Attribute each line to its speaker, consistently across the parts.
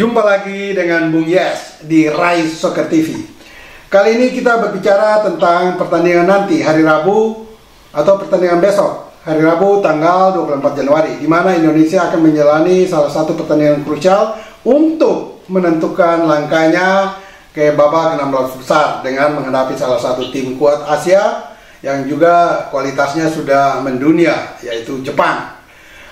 Speaker 1: Jumpa lagi dengan Bung Yes di Rise Soccer TV. Kali ini kita berbicara tentang pertandingan nanti hari Rabu atau pertandingan besok hari Rabu tanggal 24 Januari, di mana Indonesia akan menjalani salah satu pertandingan krusial untuk menentukan langkahnya ke babak 16 besar dengan menghadapi salah satu tim kuat Asia yang juga kualitasnya sudah mendunia, yaitu Jepang.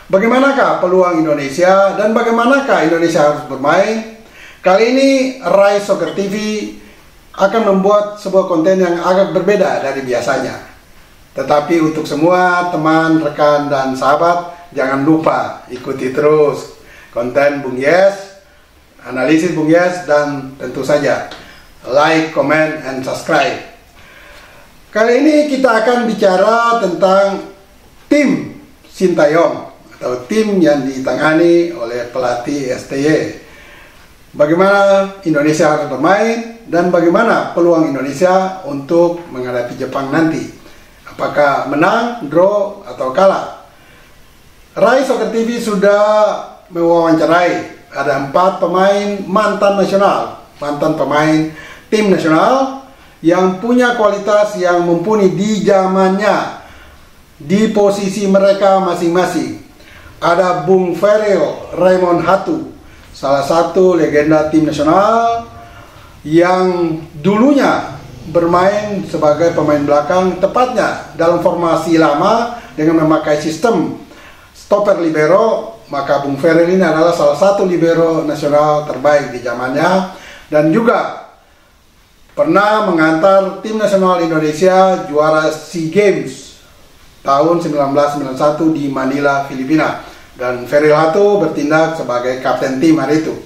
Speaker 1: Bagaimanakah peluang Indonesia dan bagaimanakah Indonesia harus bermain? Kali ini Rise Soccer TV akan membuat sebuah konten yang agak berbeda dari biasanya. Tetapi untuk semua teman, rekan, dan sahabat, jangan lupa ikuti terus konten Bung Yes, analisis Bung Yes, dan tentu saja like, comment, and subscribe. Kali ini kita akan bicara tentang tim Sintayong atau tim yang ditangani oleh pelatih STY. Bagaimana Indonesia harus bermain dan bagaimana peluang Indonesia untuk menghadapi Jepang nanti. Apakah menang, draw, atau kalah? Rise Soccer TV sudah mewawancarai ada 4 pemain mantan nasional, mantan pemain tim nasional yang punya kualitas yang mumpuni di zamannya, di posisi mereka masing-masing. Ada Bung Ferril Raymond Hatu, salah satu legenda tim nasional yang dulunya bermain sebagai pemain belakang, tepatnya dalam formasi lama dengan memakai sistem stopper libero. Maka Bung Ferril ini adalah salah satu libero nasional terbaik di zamannya dan juga pernah mengantar tim nasional Indonesia juara SEA Games tahun 1991 di Manila, Filipina. Dan Ferril Hatu bertindak sebagai kapten tim hari itu.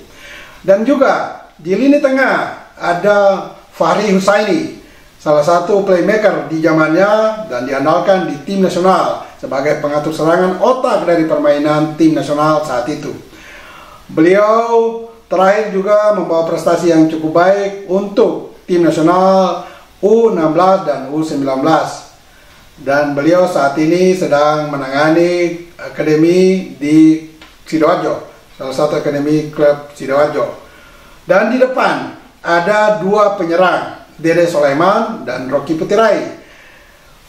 Speaker 1: Dan juga di lini tengah ada Fahri Husaini, salah satu playmaker di zamannya dan diandalkan di tim nasional sebagai pengatur serangan otak dari permainan tim nasional saat itu. Beliau terakhir juga membawa prestasi yang cukup baik untuk tim nasional U16 dan U19. Dan beliau saat ini sedang menangani akademi di Sidoarjo, salah satu akademi klub Sidoarjo. Dan di depan ada 2 penyerang, Dede Sulaiman dan Rocky Putirai.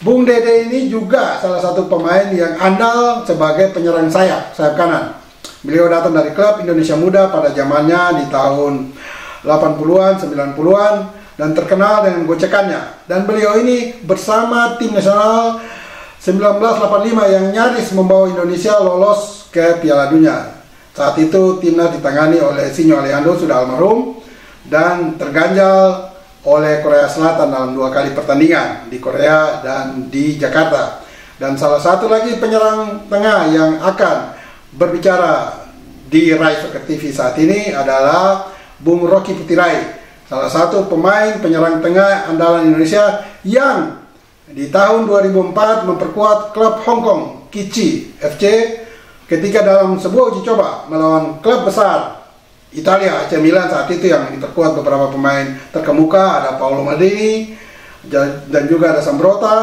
Speaker 1: Bung Dede ini juga salah satu pemain yang andal sebagai penyerang sayap kanan. Beliau datang dari klub Indonesia Muda pada zamannya di tahun 80-an, 90-an dan terkenal dengan gocekannya. Dan beliau ini bersama tim nasional 1985 yang nyaris membawa Indonesia lolos ke Piala Dunia. Saat itu timnas ditangani oleh Sinyo Alejandro, sudah almarhum, dan terganjal oleh Korea Selatan dalam 2 kali pertandingan di Korea dan di Jakarta. Dan salah satu lagi penyerang tengah yang akan berbicara di Rise Soccer TV saat ini adalah Bung Rocky Putirai, salah satu pemain penyerang tengah andalan Indonesia yang di tahun 2004 memperkuat klub Hong Kong Kichi FC ketika dalam sebuah uji coba melawan klub besar Italia AC Milan saat itu yang diperkuat beberapa pemain terkemuka, ada Paolo Maldini dan juga ada Sambrota.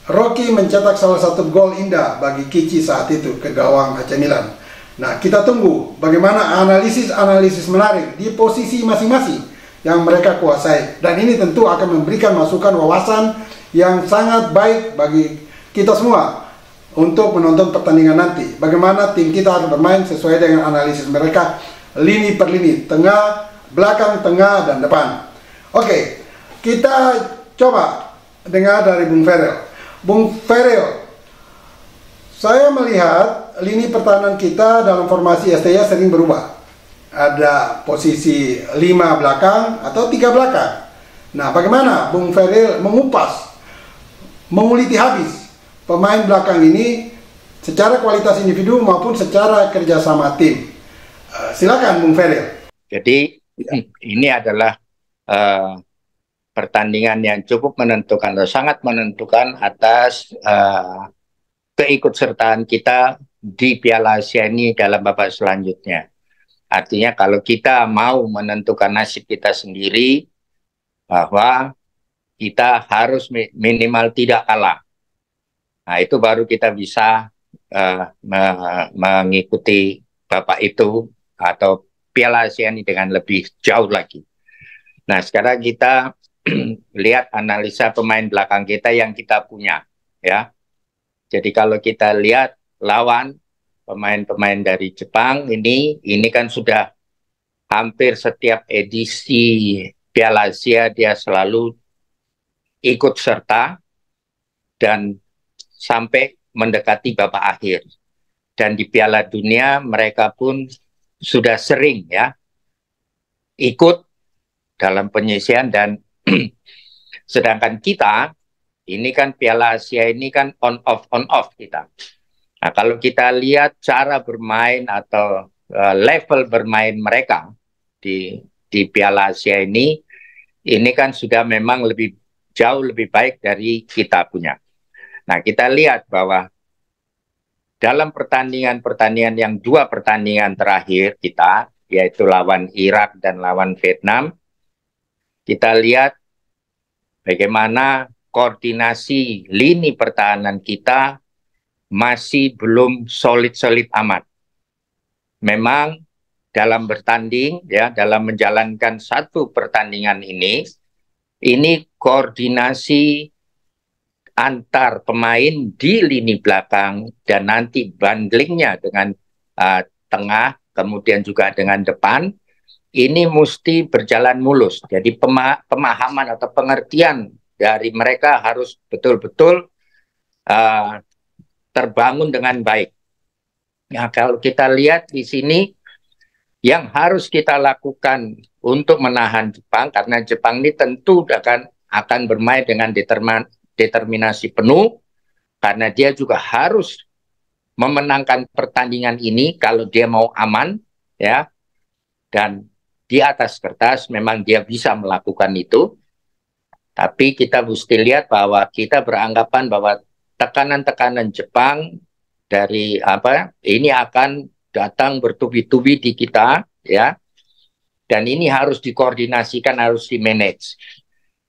Speaker 1: Rocky mencetak salah satu gol indah bagi Kichi saat itu ke gawang AC Milan. Nah, kita tunggu bagaimana analisis menarik di posisi masing-masing yang mereka kuasai. Dan ini tentu akan memberikan masukan wawasan yang sangat baik bagi kita semua untuk menonton pertandingan nanti. Bagaimana tim kita harus bermain sesuai dengan analisis mereka, lini per lini, tengah, belakang, tengah, dan depan. Oke, kita coba dengar dari Bung Ferril. Bung Ferril, saya melihat lini pertahanan kita dalam formasi STY sering berubah. Ada posisi 5 belakang atau 3 belakang. Nah, bagaimana Bung Ferril menguliti habis pemain belakang ini secara kualitas individu maupun secara kerjasama tim? Silakan Bung Ferril.
Speaker 2: Jadi ini adalah pertandingan yang cukup menentukan atau sangat menentukan atas keikutsertaan kita di Piala Asia ini dalam babak selanjutnya. Artinya kalau kita mau menentukan nasib kita sendiri, bahwa kita harus minimal tidak kalah. Nah, itu baru kita bisa mengikuti Bapak itu atau Piala Asia ini dengan lebih jauh lagi. Nah, sekarang kita lihat analisa pemain belakang kita yang kita punya, ya. Jadi kalau kita lihat lawan pemain-pemain dari Jepang ini kan sudah hampir setiap edisi Piala Asia dia selalu ikut serta dan sampai mendekati babak akhir. Dan di Piala Dunia mereka pun sudah sering ya ikut dalam penyisian dan sedangkan kita ini kan Piala Asia ini kan on off kita. Nah, kalau kita lihat cara bermain atau level bermain mereka di Piala Asia ini kan sudah memang jauh lebih baik dari kita punya. Nah, kita lihat bahwa dalam pertandingan-pertandingan yang 2 pertandingan terakhir kita, yaitu lawan Irak dan lawan Vietnam, kita lihat bagaimana koordinasi lini pertahanan kita masih belum solid-solid amat. Memang dalam bertanding, ya, dalam menjalankan satu pertandingan ini koordinasi antar pemain di lini belakang dan nanti bundlingnya dengan tengah, kemudian juga dengan depan, ini mesti berjalan mulus. Jadi pemahaman atau pengertian dari mereka harus betul-betul terbangun dengan baik. Nah, kalau kita lihat di sini, yang harus kita lakukan untuk menahan Jepang, karena Jepang ini tentu akan bermain dengan determinasi penuh, karena dia juga harus memenangkan pertandingan ini kalau dia mau aman, ya. Dan di atas kertas memang dia bisa melakukan itu, tapi kita mesti lihat bahwa kita beranggapan bahwa tekanan-tekanan Jepang dari ini akan datang bertubi-tubi di kita, ya. Dan ini harus dikoordinasikan, harus di-manage.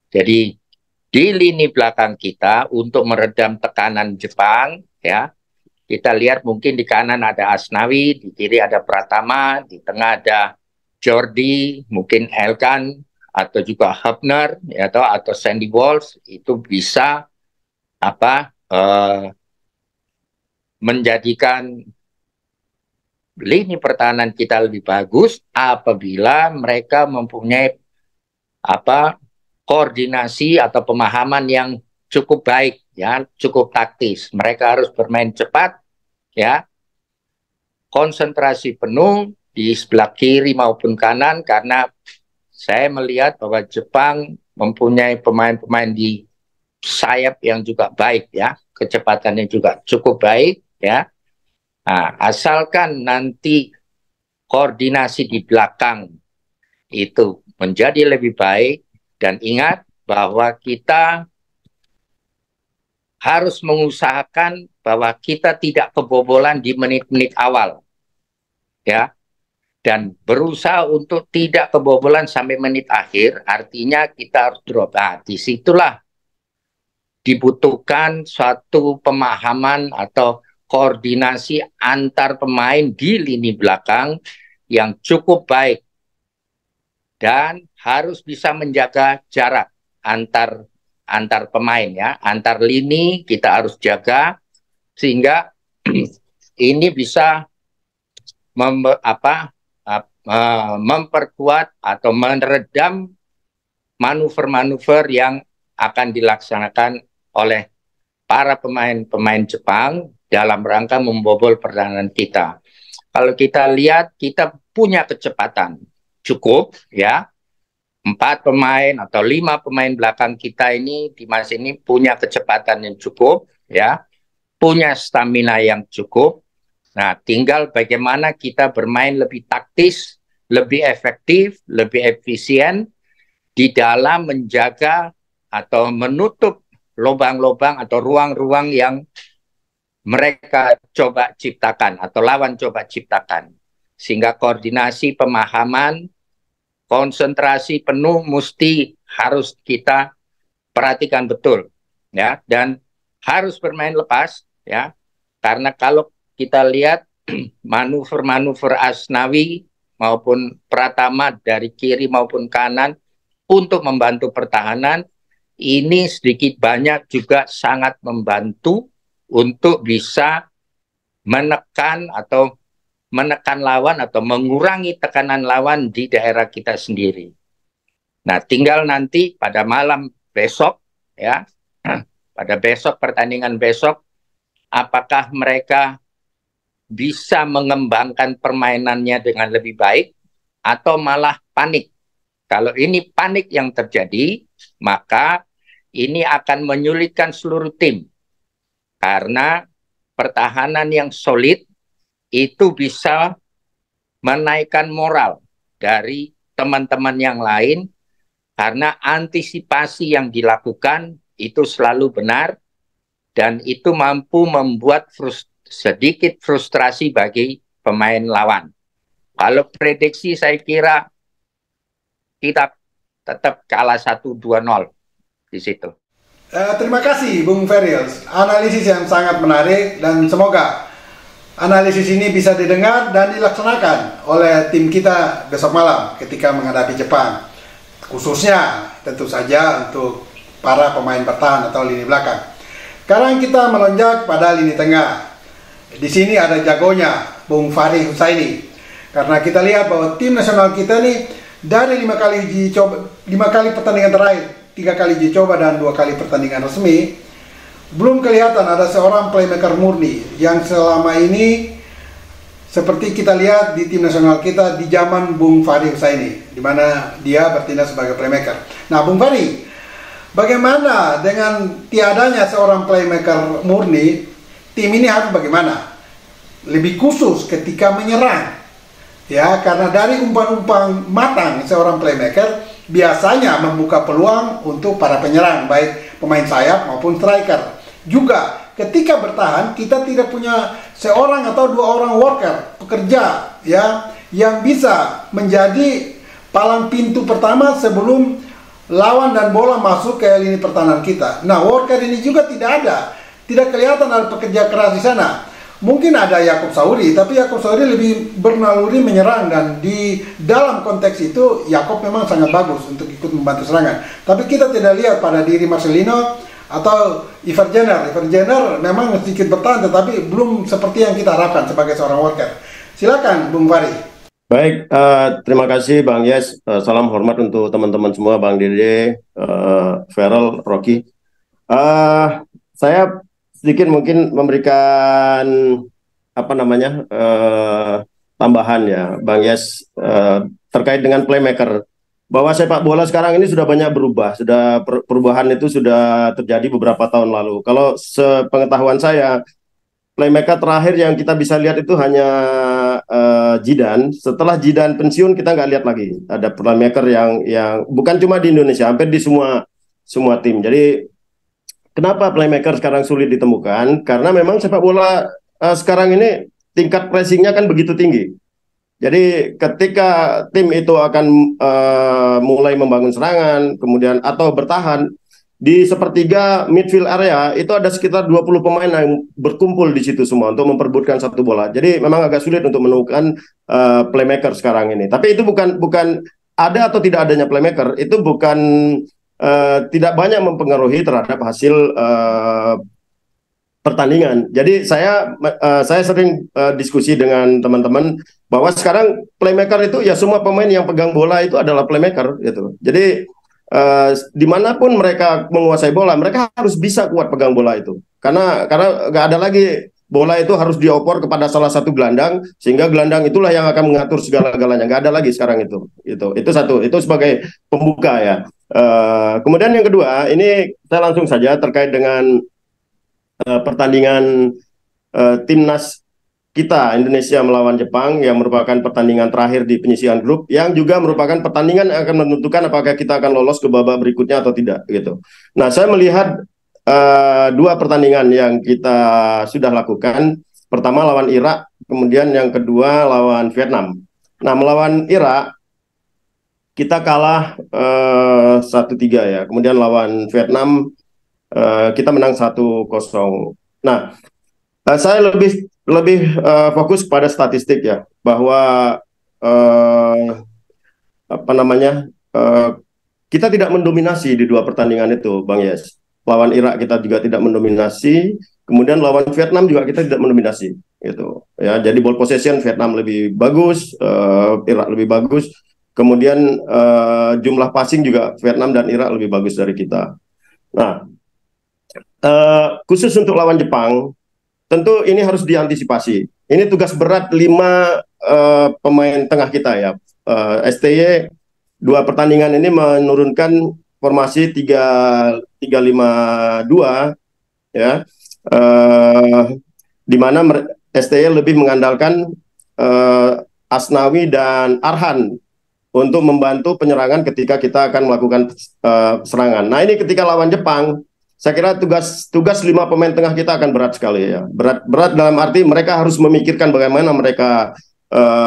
Speaker 2: Jadi di lini belakang kita untuk meredam tekanan Jepang, ya, kita lihat mungkin di kanan ada Asnawi, di kiri ada Pratama, di tengah ada Jordi, mungkin Elkan atau juga Hubner, ya, atau Sandy Walsh, itu bisa menjadikan lini pertahanan kita lebih bagus apabila mereka mempunyai koordinasi atau pemahaman yang cukup baik, ya, cukup taktis. Mereka harus bermain cepat, ya, konsentrasi penuh di sebelah kiri maupun kanan, karena saya melihat bahwa Jepang mempunyai pemain-pemain di sayap yang juga baik, ya, kecepatannya juga cukup baik, ya. Nah, asalkan nanti koordinasi di belakang itu menjadi lebih baik, dan ingat bahwa kita harus mengusahakan bahwa kita tidak kebobolan di menit-menit awal, ya, dan berusaha untuk tidak kebobolan sampai menit akhir. Artinya kita harus drop. Nah, disitulah dibutuhkan suatu pemahaman atau koordinasi antar pemain di lini belakang yang cukup baik dan harus bisa menjaga jarak antar pemain, ya, antar lini kita harus jaga sehingga ini bisa memperkuat atau meredam manuver-manuver yang akan dilaksanakan oleh para pemain-pemain Jepang dalam rangka membobol pertahanan kita. Kalau kita lihat, kita punya kecepatan cukup, ya. 4 pemain atau 5 pemain belakang kita ini di masa ini punya kecepatan yang cukup, ya, punya stamina yang cukup. Nah, tinggal bagaimana kita bermain lebih taktis, lebih efektif, lebih efisien di dalam menjaga atau menutup lubang-lubang atau ruang-ruang yang mereka coba ciptakan atau lawan coba ciptakan. Sehingga koordinasi, pemahaman, konsentrasi penuh mesti harus kita perhatikan betul, ya, dan harus bermain lepas, ya, karena kalau kita lihat manuver-manuver Asnawi maupun Pratama dari kiri maupun kanan untuk membantu pertahanan, ini sedikit banyak juga sangat membantu untuk bisa menekan lawan atau mengurangi tekanan lawan di daerah kita sendiri. Nah, tinggal nanti pada malam besok ya, pada besok pertandingan besok, apakah mereka bisa mengembangkan permainannya dengan lebih baik atau malah panik. Kalau ini panik yang terjadi, maka ini akan menyulitkan seluruh tim. Karena pertahanan yang solid itu bisa menaikkan moral dari teman-teman yang lain, karena antisipasi yang dilakukan itu selalu benar dan itu mampu membuat sedikit frustrasi bagi pemain lawan. Kalau prediksi saya kira kita tetap kalah 1-2-0 di situ.
Speaker 1: Terima kasih Bung Ferils, analisis yang sangat menarik dan semoga analisis ini bisa didengar dan dilaksanakan oleh tim kita besok malam ketika menghadapi Jepang. Khususnya tentu saja untuk para pemain bertahan atau lini belakang. Sekarang kita melonjak pada lini tengah. Di sini ada jagonya Bung Fahri Husaini. Karena kita lihat bahwa tim nasional kita nih dari 5 kali pertandingan terakhir, 3 kali uji coba dan 2 kali pertandingan resmi, belum kelihatan ada seorang playmaker murni yang selama ini seperti kita lihat di tim nasional kita di zaman Bung Fahri Husaini, di mana dia bertindak sebagai playmaker. Nah, Bung Fahri, bagaimana dengan tiadanya seorang playmaker murni, tim ini harus bagaimana? Lebih khusus ketika menyerang. Ya, karena dari umpan-umpan matang seorang playmaker biasanya membuka peluang untuk para penyerang, baik pemain sayap maupun striker. Juga ketika bertahan kita tidak punya seorang atau 2 orang worker, pekerja ya, yang bisa menjadi palang pintu pertama sebelum lawan dan bola masuk ke lini pertahanan kita. Nah, worker ini juga tidak ada. Tidak kelihatan ada pekerja keras di sana. Mungkin ada Yakub Sauri, tapi Yakub Sauri lebih bernaluri menyerang, dan di dalam konteks itu Yakub memang sangat bagus untuk ikut membantu serangan. Tapi kita tidak lihat pada diri Marcelino atau Iver Jenner. Iver Jenner memang sedikit bertahan, tetapi belum seperti yang kita harapkan sebagai seorang worker. Silakan Bung Fahri.
Speaker 3: Baik, terima kasih Bang Yes. Salam hormat untuk teman-teman semua, Bang Dede, Feral, Rocky. Saya sedikit mungkin memberikan tambahan ya, Bang Yes, terkait dengan playmaker. Bahwa sepak bola sekarang ini sudah banyak berubah, perubahan itu sudah terjadi beberapa tahun lalu. Kalau sepengetahuan saya, playmaker terakhir yang kita bisa lihat itu hanya Zidane. Setelah Zidane pensiun kita nggak lihat lagi ada playmaker yang bukan cuma di Indonesia, hampir di semua tim. Jadi kenapa playmaker sekarang sulit ditemukan? Karena memang sepak bola sekarang ini tingkat pressingnya kan begitu tinggi. Jadi ketika tim itu akan mulai membangun serangan, kemudian atau bertahan, di sepertiga midfield area itu ada sekitar 20 pemain yang berkumpul di situ semua untuk memperebutkan satu bola. Jadi memang agak sulit untuk menemukan playmaker sekarang ini. Tapi itu bukan ada atau tidak adanya playmaker, itu bukan tidak banyak mempengaruhi terhadap hasil pertandingan. Jadi saya sering diskusi dengan teman-teman bahwa sekarang playmaker itu ya semua pemain yang pegang bola itu adalah playmaker gitu. Jadi dimanapun mereka menguasai bola, mereka harus bisa kuat pegang bola itu. Karena nggak ada lagi bola itu harus dioper kepada salah satu gelandang, sehingga gelandang itulah yang akan mengatur segala-galanya. Nggak ada lagi sekarang itu. Itu satu. Itu sebagai pembuka ya. Kemudian yang kedua, ini saya langsung saja terkait dengan pertandingan timnas kita Indonesia melawan Jepang yang merupakan pertandingan terakhir di penyisihan grup, yang juga merupakan pertandingan yang akan menentukan apakah kita akan lolos ke babak berikutnya atau tidak gitu. Nah, saya melihat 2 pertandingan yang kita sudah lakukan. Pertama lawan Irak, kemudian yang kedua lawan Vietnam. Nah, melawan Irak kita kalah 1-3 ya. Kemudian lawan Vietnam kita menang 1-0. Nah, saya lebih fokus pada statistik ya, bahwa eh, apa namanya, kita tidak mendominasi di dua pertandingan itu, Bang Yes. Lawan Irak kita juga tidak mendominasi, kemudian lawan Vietnam juga kita tidak mendominasi, gitu. Ya, jadi ball possession Vietnam lebih bagus, Irak lebih bagus. Kemudian jumlah passing juga Vietnam dan Irak lebih bagus dari kita. Nah, khusus untuk lawan Jepang, tentu ini harus diantisipasi. Ini tugas berat 5 pemain tengah kita ya. STY 2 pertandingan ini menurunkan formasi 3-5-2 ya. Di mana STY lebih mengandalkan Asnawi dan Arhan untuk membantu penyerangan ketika kita akan melakukan serangan. Nah, ini ketika lawan Jepang, saya kira tugas 5 pemain tengah kita akan berat sekali ya. Berat dalam arti mereka harus memikirkan bagaimana mereka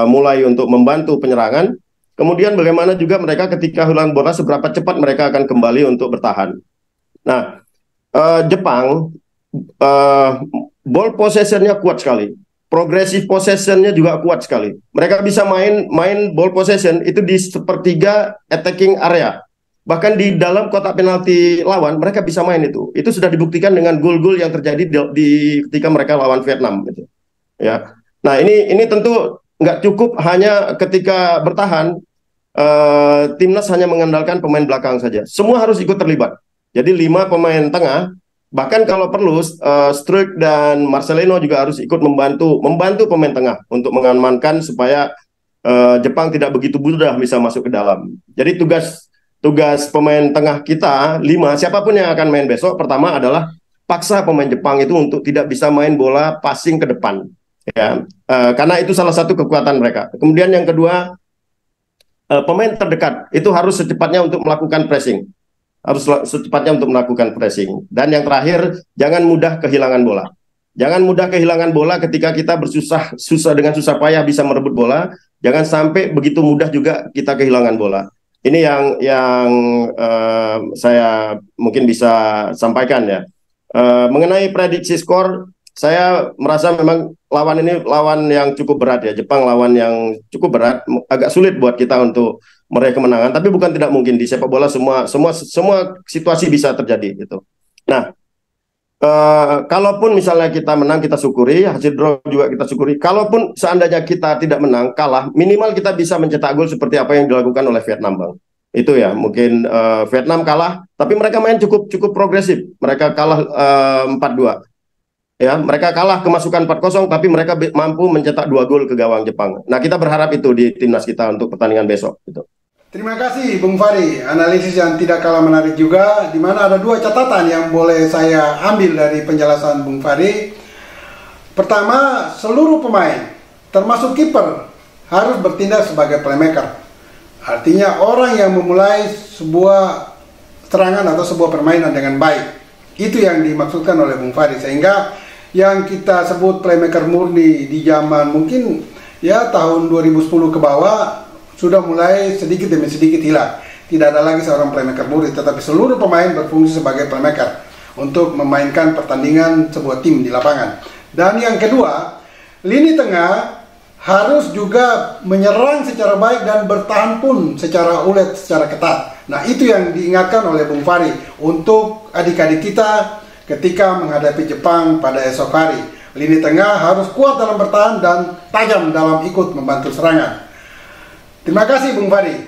Speaker 3: mulai untuk membantu penyerangan. Kemudian bagaimana juga mereka ketika hilang bola seberapa cepat mereka akan kembali untuk bertahan. Nah, Jepang ball possession-nya kuat sekali. Progressive possession-nya juga kuat sekali. Mereka bisa main ball possession itu di sepertiga attacking area. Bahkan di dalam kotak penalti lawan mereka bisa main itu. Itu sudah dibuktikan dengan gol-gol yang terjadi ketika mereka lawan Vietnam gitu. Ya. Nah, ini tentu nggak cukup hanya ketika bertahan timnas hanya mengandalkan pemain belakang saja. Semua harus ikut terlibat. Jadi 5 pemain tengah, bahkan kalau perlu Struijk dan Marcelino juga harus ikut membantu pemain tengah untuk mengamankan supaya Jepang tidak begitu mudah bisa masuk ke dalam. Jadi tugas pemain tengah kita 5, siapapun yang akan main besok, pertama adalah paksa pemain Jepang itu untuk tidak bisa main bola passing ke depan, ya, karena itu salah satu kekuatan mereka. Kemudian yang kedua, pemain terdekat itu harus secepatnya untuk melakukan pressing, Dan yang terakhir, jangan mudah kehilangan bola. Jangan mudah kehilangan bola ketika kita dengan susah payah bisa merebut bola. Jangan sampai begitu mudah juga kita kehilangan bola. Ini yang saya mungkin bisa sampaikan ya. Mengenai prediksi skor, saya merasa memang lawan ini lawan yang cukup berat ya. Jepang lawan yang cukup berat, agak sulit buat kita untuk meraih kemenangan. Tapi bukan tidak mungkin, di sepak bola semua situasi bisa terjadi gitu. Nah, kalaupun misalnya kita menang, kita syukuri, hasil draw juga kita syukuri. Kalaupun seandainya kita tidak menang, kalah, minimal kita bisa mencetak gol seperti apa yang dilakukan oleh Vietnam, Bang. Itu ya, mungkin Vietnam kalah, tapi mereka main cukup progresif. Mereka kalah 4-2. Ya, mereka kalah kemasukan 4-0, tapi mereka mampu mencetak 2 gol ke gawang Jepang. Nah, kita berharap itu di timnas kita untuk pertandingan besok. Gitu.
Speaker 1: Terima kasih Bung Fahri, analisis yang tidak kalah menarik juga, di mana ada 2 catatan yang boleh saya ambil dari penjelasan Bung Fahri. Pertama, seluruh pemain, termasuk kiper, harus bertindak sebagai playmaker. Artinya orang yang memulai sebuah serangan atau sebuah permainan dengan baik. Itu yang dimaksudkan oleh Bung Fahri, sehingga yang kita sebut playmaker murni di zaman mungkin ya tahun 2010 ke bawah sudah mulai sedikit demi sedikit hilang. Tidak ada lagi seorang playmaker murni, tetapi seluruh pemain berfungsi sebagai playmaker untuk memainkan pertandingan sebuah tim di lapangan. Dan yang kedua, lini tengah harus juga menyerang secara baik dan bertahan pun secara ulet, secara ketat. Nah, itu yang diingatkan oleh Bung Fahri untuk adik-adik kita ketika menghadapi Jepang pada esok hari. Lini tengah harus kuat dalam bertahan dan tajam dalam ikut membantu serangan. Terima kasih Bung Fahri.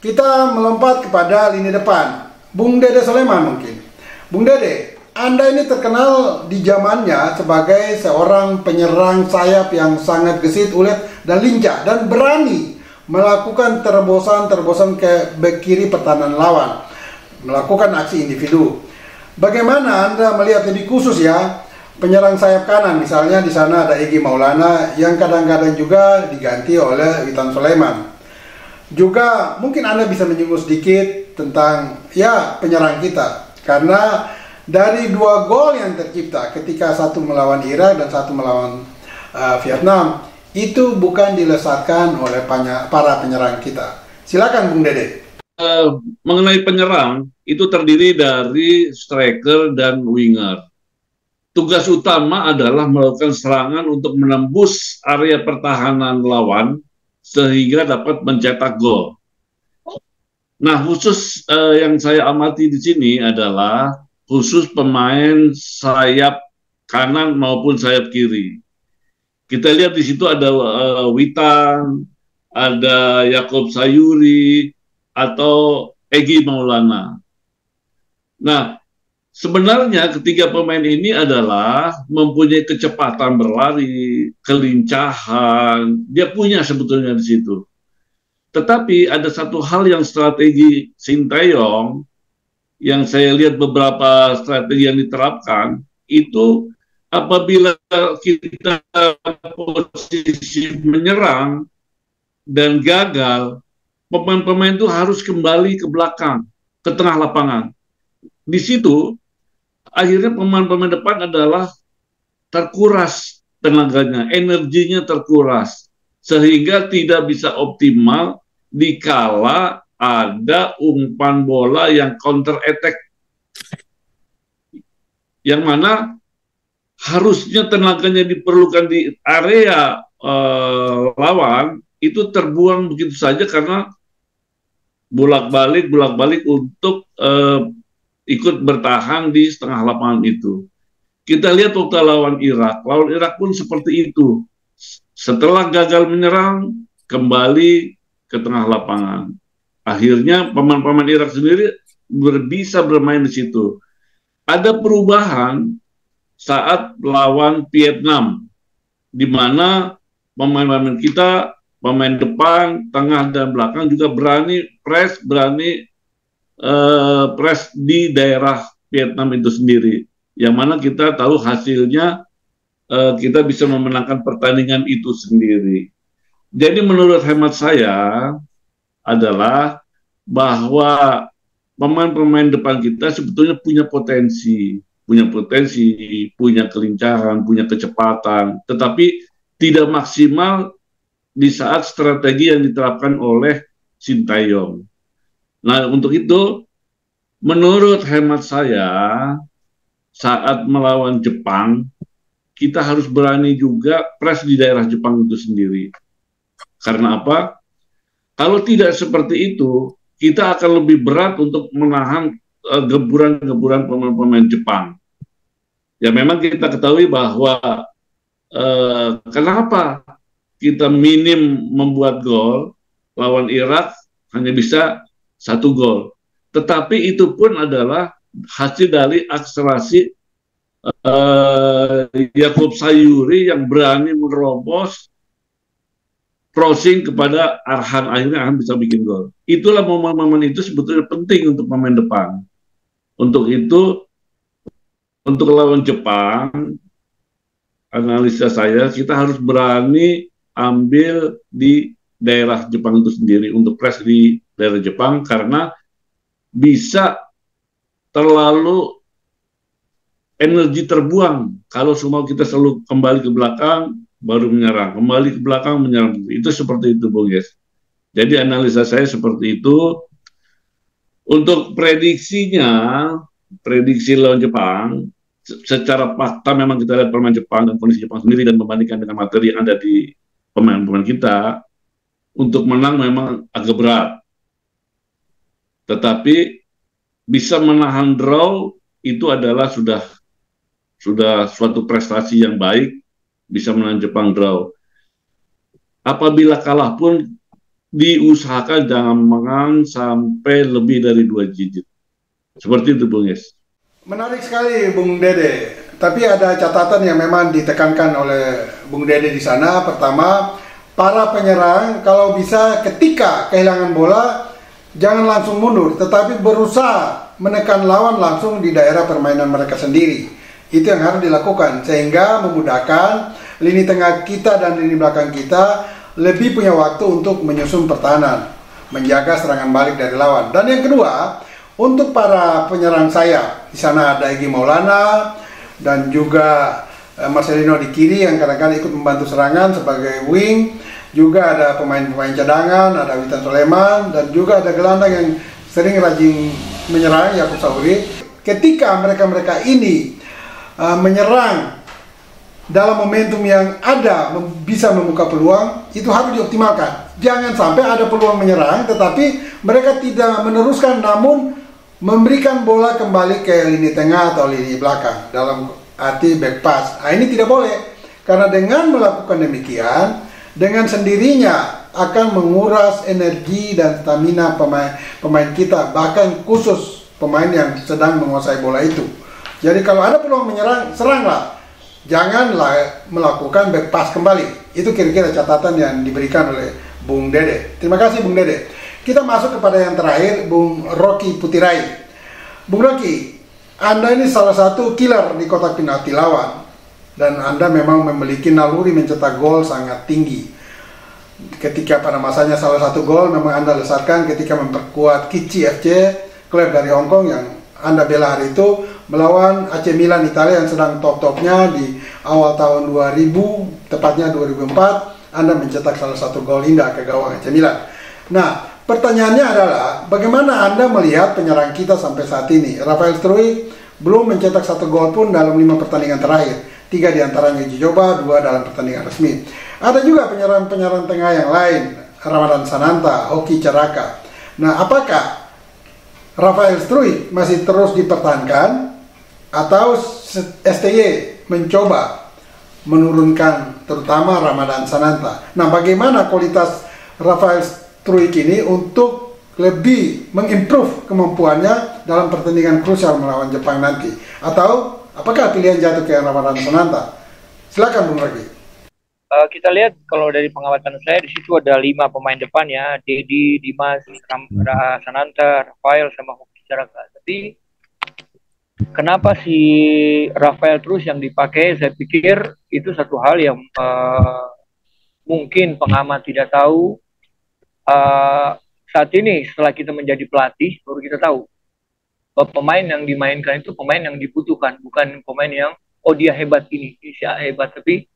Speaker 1: Kita melompat kepada lini depan. Bung Dede Soleman mungkin. Bung Dede, Anda ini terkenal di zamannya sebagai seorang penyerang sayap yang sangat gesit, ulet, dan lincah, dan berani melakukan terobosan ke bek kiri pertahanan lawan, melakukan aksi individu. Bagaimana Anda melihat lebih khusus ya penyerang sayap kanan, misalnya di sana ada Egy Maulana yang kadang-kadang juga diganti oleh Witan Sulaiman. Juga mungkin Anda bisa menyinggung sedikit tentang ya penyerang kita, karena dari 2 gol yang tercipta ketika satu melawan Irak dan satu melawan Vietnam, itu bukan dilesatkan oleh para penyerang kita. Silakan Bung Dede.
Speaker 4: Mengenai penyerang, itu terdiri dari striker dan winger. Tugas utama adalah melakukan serangan untuk menembus area pertahanan lawan sehingga dapat mencetak gol. Nah, khusus yang saya amati di sini adalah khusus pemain sayap kanan maupun sayap kiri. Kita lihat di situ ada Witan, ada Yakob Sayuri, atau Egy Maulana. Nah, sebenarnya ketiga pemain ini adalah mempunyai kecepatan berlari, kelincahan, dia punya sebetulnya di situ. Tetapi ada satu hal yang strategi Sinteyong, yang saya lihat beberapa strategi yang diterapkan, itu apabila kita posisi menyerang dan gagal, pemain-pemain itu harus kembali ke belakang, ke tengah lapangan. Di situ, akhirnya pemain-pemain depan adalah terkuras tenaganya, energinya terkuras, sehingga tidak bisa optimal dikala ada umpan bola yang counter attack, yang mana harusnya tenaganya diperlukan di area lawan itu terbuang begitu saja karena bolak-balik untuk ikut bertahan di setengah lapangan itu. Kita lihat waktu lawan Irak pun seperti itu. Setelah gagal menyerang, kembali ke tengah lapangan. Akhirnya pemain-pemain Irak sendiri bisa bermain di situ. Ada perubahan saat lawan Vietnam, di mana pemain-pemain kita, pemain depan, tengah, dan belakang juga berani press di daerah Vietnam itu sendiri. Yang mana kita tahu hasilnya kita bisa memenangkan pertandingan itu sendiri. Jadi menurut hemat saya adalah bahwa pemain-pemain depan kita sebetulnya punya potensi, punya kelincahan, punya kecepatan, tetapi tidak maksimal di saat strategi yang diterapkan oleh Sinteyong. Nah, untuk itu, menurut hemat saya, saat melawan Jepang, kita harus berani juga press di daerah Jepang itu sendiri. Karena apa? Kalau tidak seperti itu, kita akan lebih berat untuk menahan gemburan-gemburan pemain-pemain Jepang. Ya memang kita ketahui bahwa kenapa kita minim membuat gol, lawan Irak hanya bisa 1 gol. Tetapi itu pun adalah hasil dari akselerasi Yakob Sayuri yang berani menerobos crossing kepada Arhan, akhirnya Arhan bisa bikin gol. Itulah momen-momen itu sebetulnya penting untuk pemain depan. Untuk itu, untuk lawan Jepang, analisa saya, kita harus berani ambil di daerah Jepang itu sendiri, untuk press di daerah Jepang, karena bisa terlalu energi terbuang kalau semua kita selalu kembali ke belakang baru menyerang, kembali ke belakang menyerang. Itu seperti itu, Bung Yes. Jadi analisa saya seperti itu. Untuk prediksinya, prediksi lawan Jepang, secara fakta memang kita lihat pemain Jepang dan kondisi Jepang sendiri dan membandingkan dengan materi yang ada di pemain-pemain kita, untuk menang memang agak berat. Tetapi bisa menahan draw itu adalah sudah suatu prestasi yang baik, bisa menahan Jepang draw. Apabila kalah pun diusahakan jangan menang sampai lebih dari 2 digit. Seperti itu, Bung Yes.
Speaker 1: Menarik sekali, Bung Dede. Tapi ada catatan yang memang ditekankan oleh Bung Dede di sana. Pertama, para penyerang kalau bisa ketika kehilangan bola jangan langsung mundur, tetapi berusaha menekan lawan langsung di daerah permainan mereka sendiri. Itu yang harus dilakukan, sehingga memudahkan lini tengah kita dan lini belakang kita lebih punya waktu untuk menyusun pertahanan, menjaga serangan balik dari lawan. Dan yang kedua, untuk para penyerang sayap, di sana ada Egy Maulana dan juga Marcelino di kiri yang kadang-kadang ikut membantu serangan sebagai wing. Juga ada pemain-pemain cadangan, ada Witan Sulaiman, dan juga ada gelandang yang sering rajin menyerang, Yakob Sayuri. Ketika mereka-mereka ini menyerang dalam momentum yang ada bisa membuka peluang, itu harus dioptimalkan. Jangan sampai ada peluang menyerang tetapi mereka tidak meneruskan, namun memberikan bola kembali ke lini tengah atau lini belakang dalam arti back pass. Nah, ini tidak boleh, karena dengan melakukan demikian, dengan sendirinya akan menguras energi dan stamina pemain kita, bahkan khusus pemain yang sedang menguasai bola itu. Jadi kalau ada peluang menyerang, seranglah. Janganlah melakukan back pass kembali. Itu kira-kira catatan yang diberikan oleh Bung Dede. Terima kasih Bung Dede. Kita masuk kepada yang terakhir, Bung Rocky Putirai. Bung Rocky, Anda ini salah satu killer di kotak penalti lawan, dan Anda memang memiliki naluri mencetak gol sangat tinggi. Ketika pada masanya salah satu gol memang Anda lesarkan ketika memperkuat Kichi FC, klub dari Hong Kong yang Anda bela hari itu, melawan AC Milan Italia yang sedang top-topnya di awal tahun 2000, tepatnya 2004. Anda mencetak salah satu gol indah ke gawang AC Milan. Nah, pertanyaannya adalah bagaimana Anda melihat penyerang kita sampai saat ini? Rafael Struijk belum mencetak satu gol pun dalam 5 pertandingan terakhir. 3 diantaranya uji coba, 2 dalam pertandingan resmi. Ada juga penyerang-penyerang tengah yang lain, Ramadan Sananta, Hoki Caraka. Nah, apakah Rafael Struijk masih terus dipertahankan atau STY mencoba menurunkan terutama Ramadan Sananta? Nah, bagaimana kualitas Rafael Struijk ini untuk lebih mengimprove kemampuannya dalam pertandingan krusial melawan Jepang nanti? Atau apakah pilihan jatuh ke Ramadan Sananta? Silakan Bung Ragi.
Speaker 5: Kita lihat kalau dari pengamatan saya di situ ada 5 pemain depan ya, Dedi, Dimas, Sananta, Rafael sama Hoki Caraka. Tapi kenapa si Rafael terus yang dipakai? Saya pikir itu satu hal yang mungkin pengamat tidak tahu. Saat ini setelah kita menjadi pelatih baru kita tahu bahwa pemain yang dimainkan itu pemain yang dibutuhkan, bukan pemain yang dia hebat ini, dia hebat, tapi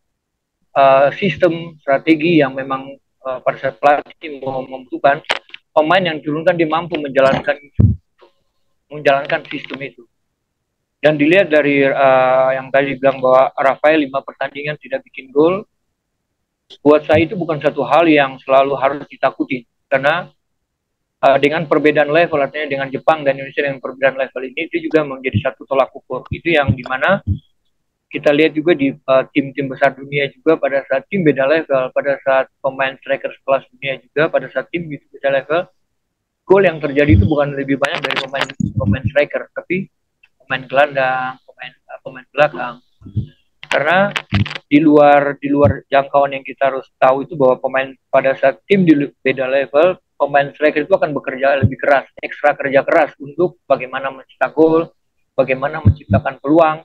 Speaker 5: sistem strategi yang memang pada saat pelatih membutuhkan pemain yang diturunkan dia mampu menjalankan sistem itu. Dan dilihat dari yang tadi bilang bahwa Rafael 5 pertandingan tidak bikin gol, buat saya itu bukan satu hal yang selalu harus ditakuti, karena dengan perbedaan level, artinya dengan Jepang dan Indonesia dengan perbedaan level ini, itu juga menjadi satu tolak ukur. Itu yang dimana kita lihat juga di tim-tim besar dunia juga, pada saat tim beda level, pada saat pemain striker kelas dunia juga, pada saat tim itu beda level, gol yang terjadi itu bukan lebih banyak dari pemain striker, tapi pemain gelandang, pemain belakang. Karena di luar jangkauan yang kita harus tahu itu bahwa pemain pada saat tim di beda level, pemain striker itu akan bekerja lebih keras, ekstra kerja keras untuk bagaimana mencetak gol, bagaimana menciptakan peluang.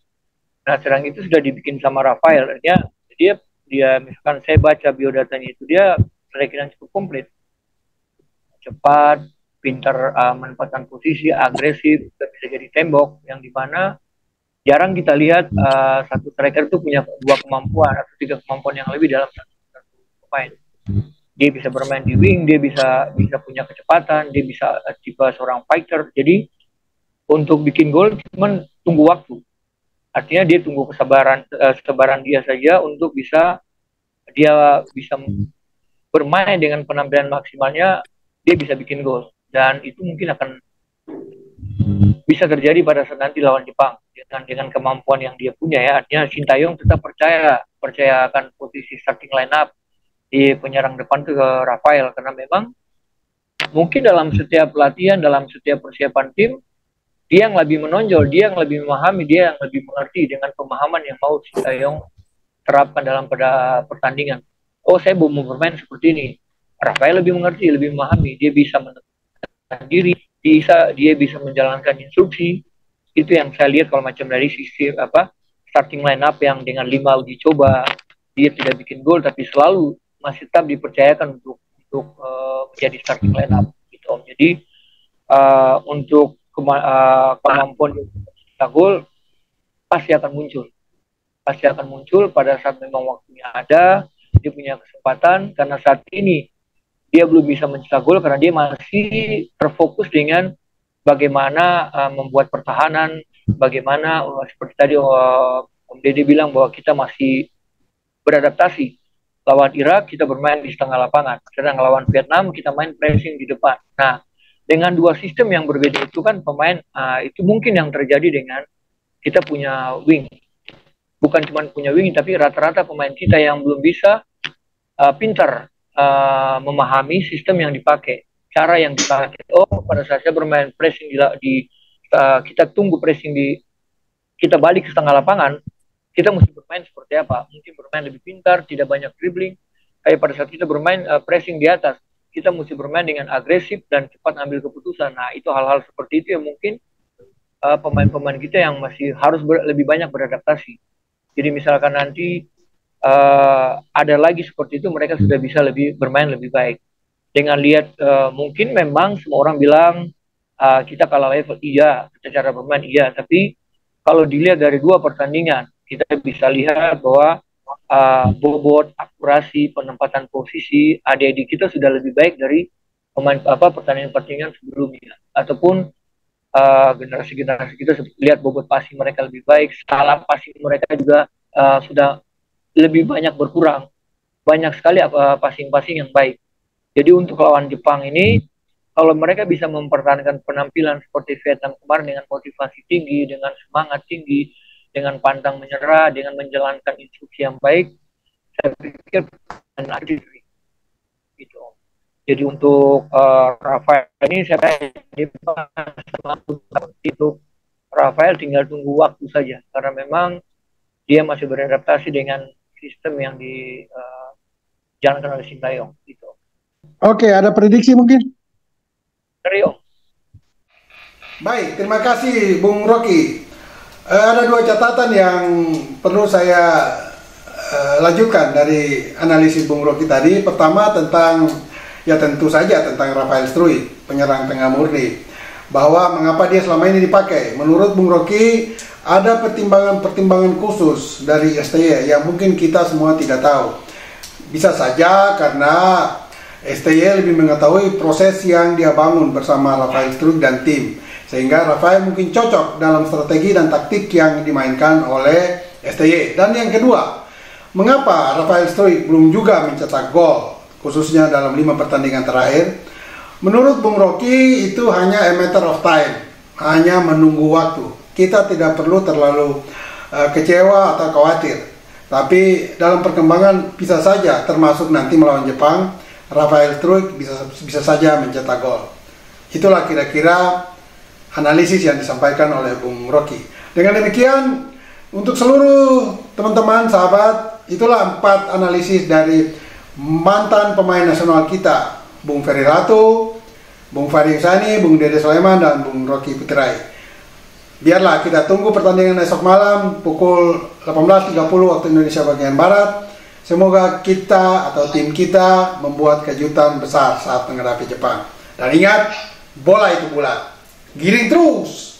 Speaker 5: Nah, serang itu sudah dibikin sama Rafael. Dia misalkan saya baca biodatanya itu, dia kira-kira cukup komplit. Cepat, pintar menempatkan posisi, agresif, bisa jadi tembok, yang dimana jarang kita lihat satu striker itu punya 2 kemampuan atau 3 kemampuan yang lebih dalam satu pemain. Dia bisa bermain di wing, dia bisa punya kecepatan, dia bisa tipe seorang fighter. Jadi untuk bikin gol cuman tunggu waktu. Artinya dia tunggu kesabaran dia saja untuk dia bisa bermain dengan penampilan maksimalnya, dia bisa bikin gol. Dan itu mungkin akan bisa terjadi pada saat nanti lawan Jepang dengan kemampuan yang dia punya ya. Artinya Sintayong tetap percaya akan posisi starting line up di penyerang depan ke Rafael, karena memang mungkin dalam setiap latihan, dalam setiap persiapan tim, dia yang lebih menonjol, dia yang lebih memahami, dia yang lebih mengerti dengan pemahaman yang mau Sintayong terapkan dalam pada pertandingan. Saya mau bermain seperti ini. Rafael lebih mengerti, lebih memahami, dia bisa menentukan diri, dia bisa menjalankan instruksi. Itu yang saya lihat kalau macam dari sisi starting line up yang dengan 5 uji coba, dia tidak bikin gol tapi selalu masih tetap dipercayakan untuk menjadi starting line up gitu. Jadi untuk kemampuan mencetak gol pasti akan muncul pada saat memang waktunya ada, dia punya kesempatan. Karena saat ini dia belum bisa mencetak gol karena dia masih terfokus dengan bagaimana membuat pertahanan, bagaimana seperti tadi Om Dede bilang bahwa kita masih beradaptasi. Lawan Irak kita bermain di setengah lapangan, sedang lawan Vietnam kita main pressing di depan. Nah, dengan dua sistem yang berbeda itu kan pemain itu mungkin yang terjadi dengan kita punya wing. Bukan cuma punya wing, tapi rata-rata pemain kita yang belum bisa pintar memahami sistem yang dipakai, cara yang dipakai. Oh, pada saat saya bermain pressing kita tunggu pressing kita balik ke setengah lapangan, kita mesti bermain seperti apa? Mungkin bermain lebih pintar, tidak banyak dribbling. Kayak pada saat kita bermain pressing di atas, kita mesti bermain dengan agresif dan cepat ambil keputusan. Nah, itu hal-hal seperti itu yang mungkin pemain-pemain kita yang masih harus lebih banyak beradaptasi. Jadi misalkan nanti ada lagi seperti itu, mereka sudah bisa bermain lebih baik. Dengan lihat mungkin memang semua orang bilang kita kalah level, iya, kita cara bermain iya, tapi kalau dilihat dari dua pertandingan, kita bisa lihat bahwa bobot, akurasi, penempatan posisi, ADD kita sudah lebih baik dari pertandingan-pertandingan sebelumnya. Ataupun generasi-generasi kita lihat bobot passing mereka lebih baik, skala passing mereka juga sudah lebih banyak berkurang. Banyak sekali passing-passing yang baik. Jadi untuk lawan Jepang ini, kalau mereka bisa mempertahankan penampilan seperti Vietnam kemarin dengan motivasi tinggi, dengan semangat tinggi, dengan pantang menyerah, dengan menjalankan instruksi yang baik, saya pikir gitu. Jadi untuk Rafael ini saya itu Rafael tinggal tunggu waktu saja, karena memang dia masih beradaptasi dengan sistem yang dijalankan oleh Sintayong gitu.
Speaker 1: Oke, ada prediksi mungkin?
Speaker 5: Rio.
Speaker 1: Baik, terima kasih Bung Rocky. Ada dua catatan yang perlu saya lanjutkan dari analisis Bung Rocky tadi. Pertama tentang, ya tentu saja tentang Rafael Struij, penyerang tengah murni. Bahwa mengapa dia selama ini dipakai. Menurut Bung Rocky, ada pertimbangan-pertimbangan khusus dari STY yang mungkin kita semua tidak tahu. Bisa saja karena STY lebih mengetahui proses yang dia bangun bersama Rafael Struij dan tim, sehingga Rafael mungkin cocok dalam strategi dan taktik yang dimainkan oleh STY. Dan yang kedua, mengapa Rafael Struij belum juga mencetak gol, khususnya dalam 5 pertandingan terakhir? Menurut Bung Rocky itu hanya a matter of time, hanya menunggu waktu. Kita tidak perlu terlalu kecewa atau khawatir. Tapi dalam perkembangan bisa saja, termasuk nanti melawan Jepang, Rafael Struij bisa saja mencetak gol. Itulah kira-kira analisis yang disampaikan oleh Bung Rocky. Dengan demikian, untuk seluruh teman-teman, sahabat, itulah 4 analisis dari mantan pemain nasional kita, Bung Ferry Ratu, Bung Fahri Ihsani, Bung Dede Sulaiman, dan Bung Rocky Putrai. Biarlah kita tunggu pertandingan esok malam pukul 18.30 waktu Indonesia bagian Barat. Semoga kita atau tim kita membuat kejutan besar saat menghadapi Jepang. Dan ingat, bola itu bulat. Giring terus!